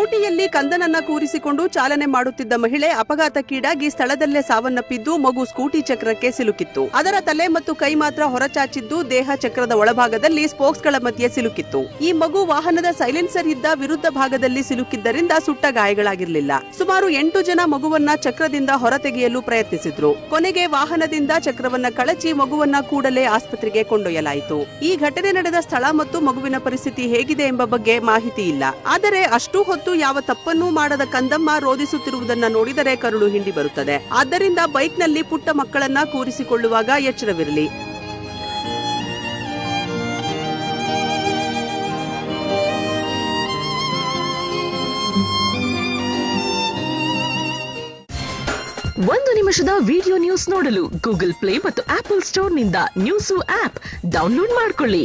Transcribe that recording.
ಸ್ಕೂಟಿಯಲ್ಲಿ ಕಂದನನ್ನ ಕೂರಿಸಿಕೊಂಡು ಚಾಲನೆ ಮಾಡುತ್ತಿದ್ದ ಮಹಿಳೆ ಅಪಘಾತಕ್ಕೀಡಾಗಿ ಸ್ಥಳದಲ್ಲೇ ಸಾವನ್ನಪ್ಪಿದ್ದು, ಮಗು ಸ್ಕೂಟಿ ಚಕ್ರಕ್ಕೆ ಸಿಲುಕಿತ್ತು. ಅದರ ತಲೆ ಮತ್ತು ಕೈ ಮಾತ್ರ ಹೊರಚಾಚಿದ್ದು, ದೇಹ ಚಕ್ರದ ಒಳಭಾಗದಲ್ಲಿ ಸ್ಪೋಕ್ಸ್ಗಳ ಮಧ್ಯೆ ಸಿಲುಕಿತ್ತು. ಈ ಮಗು ವಾಹನದ ಸೈಲೆನ್ಸರ್ ಇದ್ದ ವಿರುದ್ಧ ಭಾಗದಲ್ಲಿ ಸಿಲುಕಿದ್ದರಿಂದ ಸುಟ್ಟ ಗಾಯಗಳಾಗಿರಲಿಲ್ಲ. ಸುಮಾರು 8 ಜನ ಮಗುವನ್ನ ಚಕ್ರದಿಂದ ಹೊರತೆಗೆಯಲು ಪ್ರಯತ್ನಿಸಿದ್ರು. ಕೊನೆಗೆ ವಾಹನದಿಂದ ಚಕ್ರವನ್ನ ಕಳಚಿ ಮಗುವನ್ನ ಕೂಡಲೇ ಆಸ್ಪತ್ರೆಗೆ ಕೊಂಡೊಯ್ಯಲಾಯಿತು. ಈ ಘಟನೆ ನಡೆದ ಸ್ಥಳ ಮತ್ತು ಮಗುವಿನ ಪರಿಸ್ಥಿತಿ ಹೇಗಿದೆ ಎಂಬ ಬಗ್ಗೆ ಮಾಹಿತಿ ಇಲ್ಲ. ಆದರೆ ಅಷ್ಟು ಹೊತ್ತು ಯಾವ ತಪ್ಪನ್ನೂ ಮಾಡದ ಕಂದಮ್ಮ ರೋಧಿಸುತ್ತಿರುವುದನ್ನ ನೋಡಿದರೆ ಕರುಳು ಹಿಂಡಿ ಬರುತ್ತದೆ. ಆದ್ದರಿಂದ ಬೈಕ್ನಲ್ಲಿ ಪುಟ್ಟ ಮಕ್ಕಳನ್ನ ಕೂರಿಸಿಕೊಳ್ಳುವಾಗ ಎಚ್ಚರವಿರಲಿ. ಒಂದು ನಿಮಿಷದ ವಿಡಿಯೋ ನ್ಯೂಸ್ ನೋಡಲು ಗೂಗಲ್ ಪ್ಲೇ ಮತ್ತು ಆಪಲ್ ಸ್ಟೋರ್ನಿಂದ ನ್ಯೂಸು ಆಪ್ ಡೌನ್ಲೋಡ್ ಮಾಡಿಕೊಳ್ಳಿ.